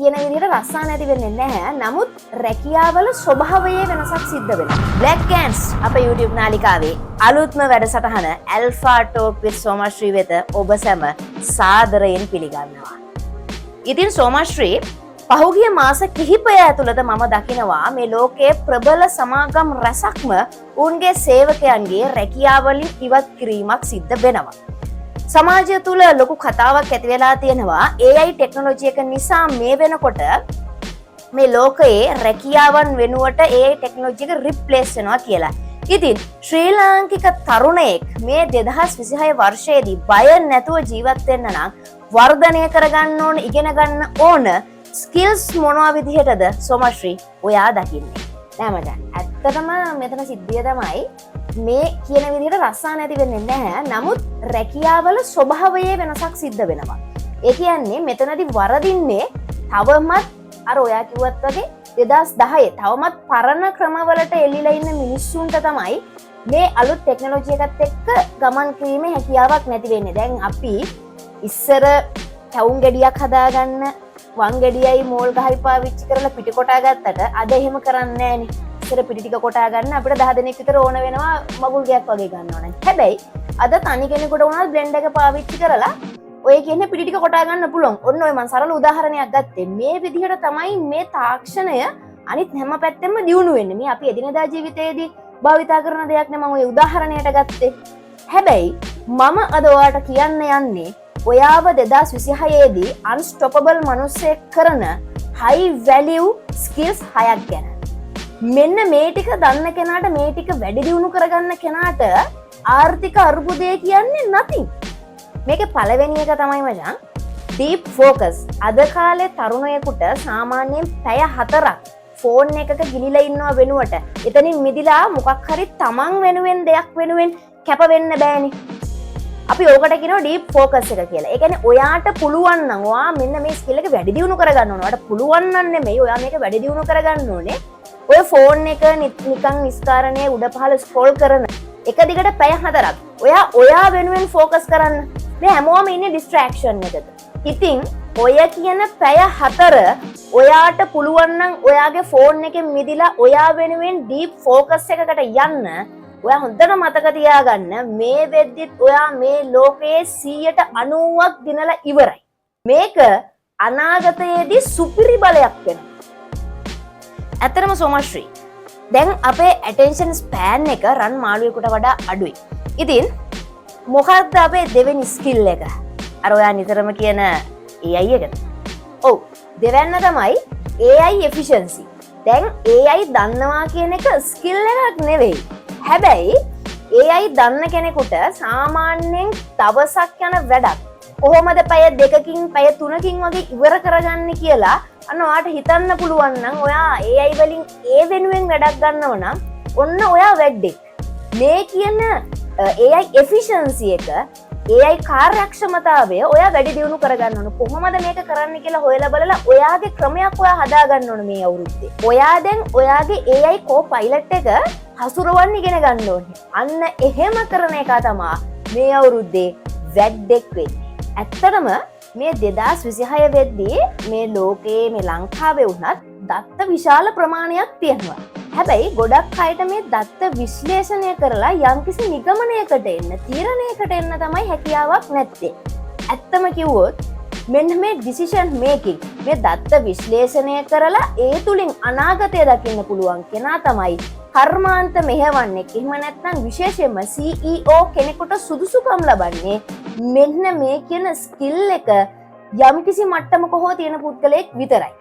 කියන විදිහට රස්සා නැති වෙන්නේ නැහැ. නමුත් රැකියාවල ස්වභාවයේ වෙනසක් සිද්ධ වෙනවා. Black Ants අපේ YouTube නාලිකාවේ අලුත්ම වැඩසටහන Alpha Talk with සෝමශ්‍රී වෙත ඔබ සැම සාදරයෙන් පිළිගන්නවා. ඉතින් සෝමශ්‍රී පහුගිය මාස කිහිපය ඇතුළත මම දකිනවා මේ ලෝකයේ ප්‍රබල සමාගම් රැසක්ම උන්ගේ සේවකයන්ගේ රැකියාවලින් ඉවත් කිරීමක් සිද්ධ වෙනවා. සමාජය තුළ ලොකු කතාවක් ඇති වෙලා තියෙනවා AI ටෙක්නොලොජි එක නිසා මේ වෙනකොට මේ ලෝකයේ රැකියාවන් වෙනුවට AI ටෙක්නොලොජි එක රිප්ලේස් වෙනවා කියලා. ඉතින් ශ්‍රී ලාංකික තරුණයෙක් මේ 2026 වර්ෂයේදී බය නැතුව ජීවත් වෙන්න නම් වර්ධනය කරගන්න ඕන, ඉගෙන ගන්න ඕන ස්කිල්ස් මොනවා විදිහටද සෝමශ්‍රී ඔයා දකින්නේ? නෑ මචං. ඇත්තටම මෙතන සිද්ධිය තමයි මේ කියන විදිහට රස්සා නැති වෙන්නේ නැහැ. නමුත් රැකියාවල ස්වභාවයේ වෙනසක් සිද්ධ වෙනවා. ඒ කියන්නේ මෙතනදී වරදින්නේ තවමත් අර ඔයා කිව්වත් වගේ 2010 තවමත් පරණ ක්‍රමවලට එල්ලිලා ඉන්න මිනිස්සුන්ට තමයි මේ අලුත් ටෙක්නොලොජි එකත් එක්ක ගමන් කිරීමේ හැකියාවක් නැති වෙන්නේ. දැන් අපි ඉස්සර කවුම් ගෙඩියක් හදාගන්න වන් ගෙඩියයි මෝල් ගහයි පාවිච්චි කරලා පිටි කොටා ගත්තට අද එහෙම කරන්නේ නැහනේ. ඉස්සර පිටි ටික කොටා ගන්න අපිට 10 දෙනෙක් විතර ඕන වෙනවා මගුල් ගයක් වගේ ගන්න ඕනේ. හැබැයි අද තනි කෙනෙකුට උනත් බ්ලෙන්ඩ් එක පාවිච්චි කරලා ඔය කියන්නේ පිටි ටික කොටා ගන්න පුළුවන්. ඔන්න ඔය මම සරල උදාහරණයක් ගත්තේ. මේ විදිහට තමයි මේ තාක්ෂණය අනිත් හැම පැත්තෙම දියුණු වෙන්නේ. මේ අපි එදිනදා ජීවිතයේදී භාවිතා කරන දෙයක් නේ මම ඔය උදාහරණයට ගත්තේ. හැබැයි මම අද ඔයාලට කියන්න යන්නේ ඔයාව 2026 දී අන්ස්ටොපබල් මිනිස්සෙක් කරන high value skills 6ක් ගැන. මෙන්න මේ ටික දන්න කෙනාට මේ ටික වැඩි දියුණු කරගන්න කෙනාට ආර්ථික අර්බුදය කියන්නේ nothing. මේකේ පළවෙනි එක තමයි මචං deep focus. අද කාලේ තරුණයෙකුට සාමාන්‍යයෙන් පැය 4ක් ෆෝන් එකක ගිලිලා ඉන්නව වෙනුවට එතනින් මිදිලා මොකක් හරි තමන් වෙනුවෙන් දෙයක් වෙනුවෙන් කැප වෙන්න බෑනේ. අපි ඕකට කියනවා ඩීප් ෆෝකස් එක කියලා. ඒ කියන්නේ ඔයාට පුළුවන් නම් ඔයා මෙන්න මේ ස්කිල් එක වැඩි දියුණු කරගන්න ඕනේ. ඔයාට පුළුවන් නම් නෙමෙයි ඔයා මේක වැඩි දියුණු කරගන්න ඕනේ. ඔය ෆෝන් එක නිකන් නිස්කාරණේ උඩ පහළ ස්ක්‍රෝල් කරන එක දිගට පැය 4ක් ඔයා වෙනුවෙන් ෆෝකස් කරන්න. මේ හැමෝම ඉන්නේ ඩිස්ට්‍රැක්ෂන් එකක. ඉතින් ඔය කියන පැය 4 ඔයාට පුළුවන් නම් ඔයාගේ ෆෝන් එකෙන් මිදිලා ඔයා වෙනුවෙන් ඩීප් ෆෝකස් එකකට යන්න. ඔයා හොඳට මතක තියාගන්න මේ වෙද්දිත් ඔයා මේ ලෝකයේ 90ක් දිනලා ඉවරයි. මේක අනාගතයේදී සුපිරි බලයක් වෙනවා. ඇත්තටම සෝමශ්‍රී දැන් අපේ ඇටෙන්ෂන් ස්පෑන් එක රන් මාළුවෙකුට වඩා අඩුයි. ඉතින් මොකක්ද අපේ දෙවෙනි ස්කිල් එක? අර ඔයා නිතරම කියන AI එකද? ඔව්. දෙවැන්න තමයි AI efficiency. දැන් AI දන්නවා කියන එක ස්කිල් එකක් නෙවෙයි. හැබැයි AI දන්න කෙනෙකුට සාමාන්‍යයෙන් දවසක් යන වැඩක් කොහොමද පැය 2කින් පැය 3කින් වගේ ඉවර කරගන්නේ කියලා අන්න ඔයාට හිතන්න පුළුවන් නම් ඔයා AI වලින් ඒ වෙනුවෙන් වැඩක් ගන්නව නම් ඔන්න ඔයා වැඩෙක්. මේ කියන AI efficiency එක AI කාර්යක්ෂමතාවය ඔයා වැඩි දියුණු කරගන්න ඕන. කොහොමද මේක කරන්න කියලා හොයලා බලලා ඔයාගේ ක්‍රමයක් ඔයා හදාගන්න ඕන මේ අවුරුද්දේ. ඔයා දැන් ඔයාගේ AI co-pilot එක හසුරවන්න ඉගෙන ගන්න ඕනේ. අන්න එහෙම කරන එක තමයි මේ අවුරුද්දේ වැඩෙක් වෙන්නේ. ඇත්තටම මේ 2026 වෙද්දී මේ ලෝකයේ මේ ලංකාවේ වුණත් දත්ත විශාල ප්‍රමාණයක් තියෙනවා. හැබැයි ගොඩක් අයට මේ දත්ත විශ්ලේෂණය කරලා යම්කිසි නිගමනයකට එන්න, තීරණයකට එන්න තමයි හැකියාවක් නැත්තේ. ඇත්තම කිව්වොත් මෙන්න මේ ඩිසිෂන් මේකින් මේ දත්ත විශ්ලේෂණය කරලා ඒ තුලින් අනාගතය දකින්න පුළුවන් කෙනා තමයි කර්මාන්ත මෙහෙවන්නේ. එහෙම නැත්නම් විශේෂයෙන්ම CEO කෙනෙකුට සුදුසුකම් ලබන්නේ මෙන්න මේ කියන ස්කිල් එක යම්කිසි මට්ටමක හෝ තියෙන පුද්ගලයෙක් විතරයි.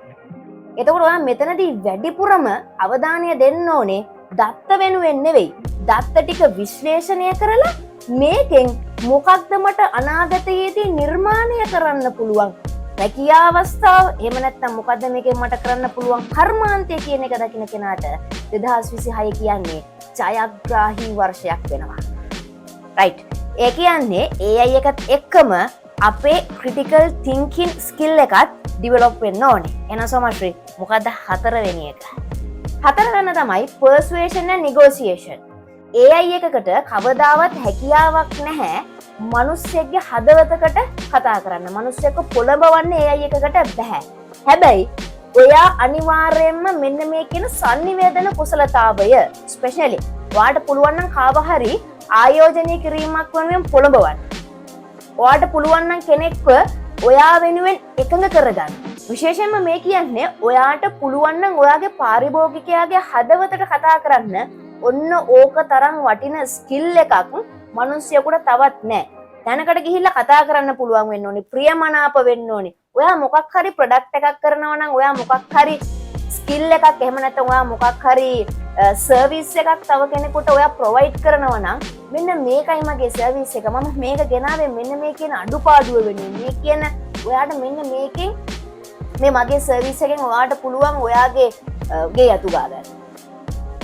එතකොට ඔයා මෙතනදී වැඩිපුරම අවධානය දෙන්න ඕනේ දත්ත වෙනුවෙන් නෙවෙයි. දත්ත ටික විශ්ලේෂණය කරලා මේකෙන් මොකක්ද මට අනාගතයේදී නිර්මාණය කරන්න පුළුවන් රැකියා අවස්ථාව, එහෙම නැත්නම් මොකද්ද මේකෙන් මට කරන්න පුළුවන් කර්මාන්තය කියන එක දකින්න කෙනාට 2026 කියන්නේ ජයග්‍රාහී වර්ෂයක් වෙනවා. රයිට්. ඒ කියන්නේ AI එකත් එක්කම අපේ ක්‍රිටිකල් තින්කින් ස්කිල් එකත් ඩිවෙලොප් වෙන්න ඕනේ. එහෙනම් සෝමශ්‍රී මොකද්ද හතරවෙනි එක? හතරවෙනි තමයි persuasion and negotiation. AI එකකට කවදාවත් හැකියාවක් නැහැ මිනිස්සෙක්ගේ හදවතකට කතා කරන්න. මිනිස්සෙක්ව පොළඹවන්නේ AI එකකට බෑ. හැබැයි ඔයා අනිවාර්යයෙන්ම මෙන්න මේ කියන sannivedana කුසලතාවය ස්පෙෂලි ඔයාට පුළුවන් නම් කාව හරි ආයෝජනය කිරීමක් වෙනුවෙන් පොළඹවන්න. ඔයාට පුළුවන් නම් කෙනෙක්ව ඔයා වෙනුවෙන් එකඟ කරගන්න. විශේෂයෙන්ම මේ කියන්නේ ඔයාට පුළුවන් නම් ඔයාගේ පාරිභෝගිකයාගේ හදවතට කතා කරන්න. ඔන්න ඕක තරම් වටින ස්කිල් එකක් මිනිස්සුයෙකුට තවත් නැහැ. දැනකට ගිහිල්ලා කතා කරන්න පුළුවන් වෙන්න ඕනි. ප්‍රියමනාප වෙන්න ඕනි. ඔයා මොකක් හරි ප්‍රොඩක්ට් එකක් කරනවා නම් ඔයා මොකක් හරි ස්කිල් එකක් එහෙම නැත්නම් ඔයා මොකක් හරි සර්විස් එකක් තව කෙනෙකුට ඔයා ප්‍රොවයිඩ් කරනවා නම් මෙන්න මේකයි මගේ සර්විස් එක. මම මේක ගෙනාවේ මෙන්න මේ කියන අඩුපාඩුව වෙනුවෙන්. මේ කියන ඔයාට මෙන්න මේකෙන් මේ මගේ සර්විස් එකෙන් ඔයාට පුළුවන් ඔයාගේ ගේ අතු ගා ගන්න.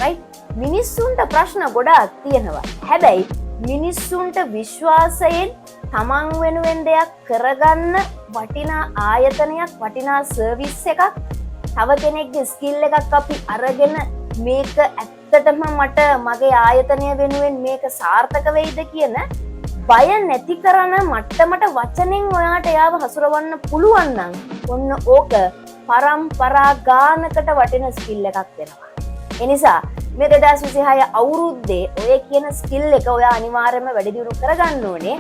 right? මිනිස්සුන්ට ප්‍රශ්න ගොඩාක් තියෙනවා. හැබැයි මිනිස්සුන්ට විශ්වාසයෙන් තමන් වෙනුවෙන් දෙයක් කරගන්න වටිනා ආයතනයක් වටිනා සර්විස් එකක් තව කෙනෙක්ගේ ස්කිල් එකක් අපි අරගෙන මේක ඇත්තටම මට මගේ ආයතනය වෙනුවෙන් මේක සාර්ථක වෙයිද කියන බය නැති කරන මට්ටමට වචනෙන් ඔයාට එයාව හසුරවන්න පුළුවන් නම් ඔන්න ඕක පරම්පරා ගානකට වටින ස්කිල් එකක් වෙනවා. එනිසා මේ 2026 අවුරුද්දේ ඔය කියන ස්කිල් එක ඔයා අනිවාර්යයෙන්ම වැඩි දියුණු කරගන්න ඕනේ.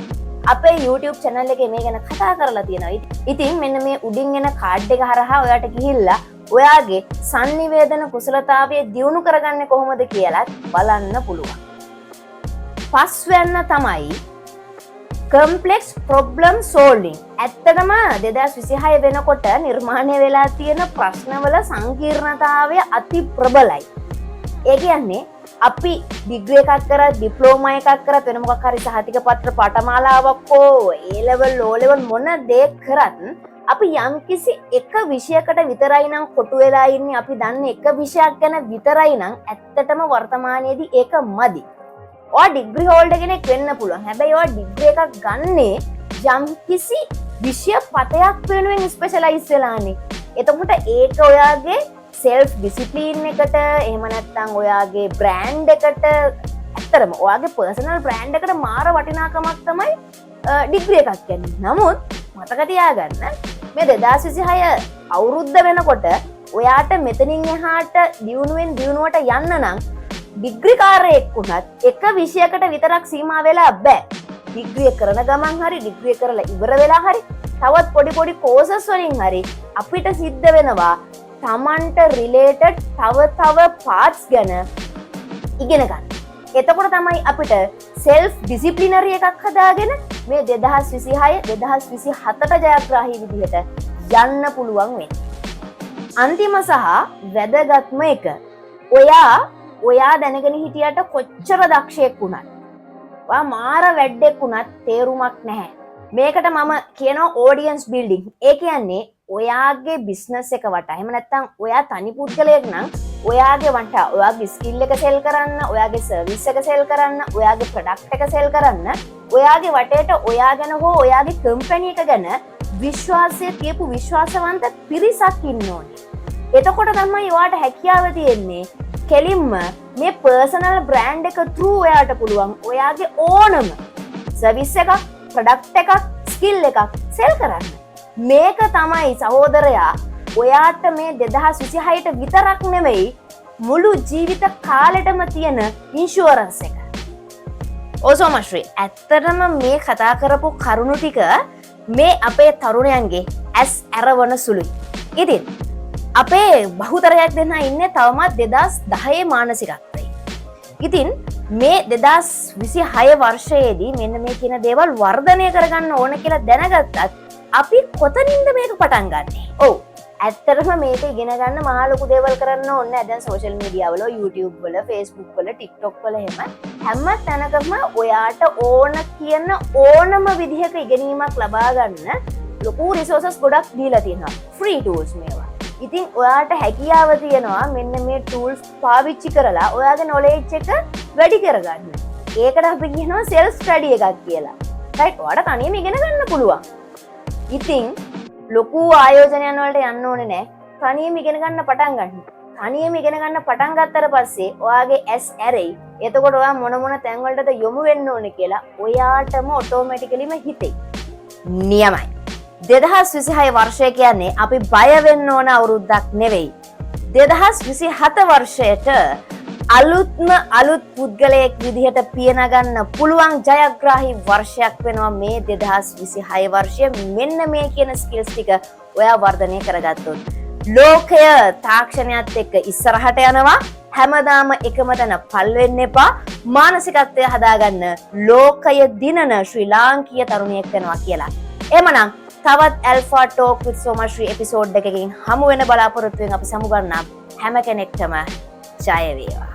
අපේ YouTube channel එකේ මේ ගැන කතා කරලා තියෙනවා. ඉතින් මෙන්න මේ උඩින් එන කාඩ් එක හරහා ඔයාට ගිහිල්ලා ඔයාගේ sannivedana කුසලතාවය දියුණු කරගන්නේ කොහොමද කියලා බලන්න පුළුවන්. පස්වෙන්න තමයි complex problem solving. ඇත්තටම 2026 වෙනකොට නිර්මාණය වෙලා තියෙන ප්‍රශ්නවල සංකීර්ණතාවය අති ප්‍රබලයි. ඒ කියන්නේ අපි ඩිග්‍රී එකක් කරා ඩිප්ලෝමා එකක් කරා වෙන මොකක් හරි සහතික පත්‍ර පාඨමාලාවක් හෝ A level O level මොන දේ කරත් අපි යම්කිසි එක විෂයකට විතරයි නම් කොටු වෙලා ඉන්නේ. අපි දන්නේ එක විෂයක් ගැන විතරයි නම් ඇත්තටම වර්තමානයේදී ඒක මදි. ඔයා ඩිග්‍රී හෝල්ඩර් කෙනෙක් වෙන්න පුළුවන්. හැබැයි ඔයා ඩිග්‍රී එකක් ගන්නේ යම්කිසි විෂය පතයක් වෙනුවෙන් ස්පෙෂලායිස් වෙලානේ. එතකොට ඒක ඔයාගේ self discipline එකට එහෙම නැත්නම් ඔයාගේ brand එකට ඇත්තටම ඔයාගේ personal brand එකට මාර වටිනාකමක් තමයි ඩිග්‍රී එකක් කියන්නේ. නමුත් මතක තියාගන්න මේ 2026 අවුරුද්ද වෙනකොට ඔයාට මෙතනින් එහාට දියුණුවට යන්න නම් ඩිග්‍රී කාර්යයක් වුණත් එක විෂයකට විතරක් සීමා වෙලා බෑ. ඩිග්‍රී කරන ගමන් හරි ඩිග්‍රී කරලා ඉවර වෙලා හරි තවත් පොඩි කෝසස් වලින් හරි අපිට සිද්ධ වෙනවා තමන්ට රිලේටඩ් තව පාර්ට්ස් ගැන ඉගෙන ගන්න. එතකොට තමයි අපිට self disciplinary එකක් හදාගෙන මේ 2026 2027ට ජයග්‍රාහී විදිහට යන්න පුළුවන් වෙන්නේ. අන්තිම සහ වැදගත්ම එක ඔයා දැනගෙන හිටියට කොච්චර දක්ෂයෙක් වුණත් ඔයා මාර වැඩෙක් වුණත් තේරුමක් නැහැ. මේකට මම කියනවා audience building. ඒ කියන්නේ ඔයාගේ බිස්නස් එක වටා එහෙම නැත්නම් ඔයා තනි පුද්ගලයෙක් නම් ඔයාගේ වටා ඔයාගේ ස්කිල් එක සෙල් කරන්න, ඔයාගේ සර්විස් එක සෙල් කරන්න, ඔයාගේ ප්‍රොඩක්ට් එක සෙල් කරන්න, ඔයාගේ වටේට ඔයා ගැන හෝ ඔයාගේ කම්පැනි එක ගැන විශ්වාසය තියපු විශ්වාසවන්ත පිරිසක් ඉන්න ඕනේ. එතකොට තමයි ඔයාට හැකියාව තියෙන්නේ කෙලින්ම මේ පර්සනල් බ්‍රෑන්ඩ් එක through ඔයාට පුළුවන් ඔයාගේ ඕනම සර්විස් එකක්, ප්‍රොඩක්ට් එකක්, ස්කිල් එකක් සෙල් කරන්න. මේක තමයි සහෝදරයා ඔයාට මේ 2026ට විතරක් නෙවෙයි මුළු ජීවිත කාලෙටම තියෙන ඉන්ෂුරන්ස් එක. ඔසෝමශ්‍රී ඇත්තටම මේ කතා කරපු කරුණු ටික මේ අපේ තරුණයන්ගේ ඇස් ඇරවන සුළුයි. ඉතින් අපේ බහුතරයක් දෙනා ඉන්නේ තවමත් 2010 මානසිකත්වයේ. ඉතින් මේ 2026 වර්ෂයේදී මෙන්න මේ කියන දේවල් වර්ධනය කරගන්න ඕන කියලා දැනගත්තත් අපි කොතනින්ද මේක පටන් ගන්නෙ? ඔව් ඇත්තටම මේක ඉගෙන ගන්න මහා ලොකු දේවල් කරන්න ඕනේ නැහැ. දැන් සෝෂල් මීඩියා වල, YouTube වල, Facebook වල, TikTok වල හැම තැනකම ඔයාට ඕන කියන ඕනම විදිහක ඉගෙනීමක් ලබා ගන්න ලොකු රිසෝසස් ගොඩක් දීලා තියෙනවා. ෆ්‍රී ටූල්ස් මේවා. ඉතින් ඔයාට හැකියාව තියෙනවා මෙන්න මේ ටූල්ස් පාවිච්චි කරලා ඔයාගේ නොලෙජ් එක වැඩි කරගන්න. ඒකට අපි කියනවා self study එකක් කියලා. right? ඔයාට තනියම ඉගෙන ගන්න පුළුවන්. ඉතින් ලොකු ආයෝජනයන් වලට යන්න ඕනේ නැහැ. තනියම ඉගෙන ගන්න පටන් ගන්න. තනියම ඉගෙන ගන්න පටන් ගත්තට පස්සේ ඔයාගේ ඇස් ඇරෙයි. එතකොට ඔයා මොන මොන තැන් වලටද යොමු වෙන්න ඕනේ කියලා ඔයාටම ඔටෝමැටිකලිම හිතෙයි. නියමයි. 2026 වර්ෂය කියන්නේ අපි බය වෙන්න ඕන අවුරුද්දක් නෙවෙයි. 2027 වර්ෂයට අලුත් පුද්ගලයෙක් විදිහට පියනගන්න පුළුවන් ජයග්‍රාහී වර්ෂයක් වෙනවා මේ 2026 වර්ෂය. මෙන්න මේ කියන ස්කිල්ස් ටික ඔයා වර්ධනය කරගත්තොත් ලෝකය තාක්ෂණයත් එක්ක ඉස්සරහට යනවා. හැමදාම එකම තැන පල් වෙන්න එපා. මානසිකත්වය හදාගන්න ලෝකය දිනන ශ්‍රී ලාංකීය තරුණියෙක් වෙනවා කියලා. එමනම් තවත් Alpha Talk with Somashri episode එකකින් හමු වෙන බලාපොරොත්තුවෙන් අපි සමුගන්නම්. හැම කෙනෙක්ටම ජය වේවා.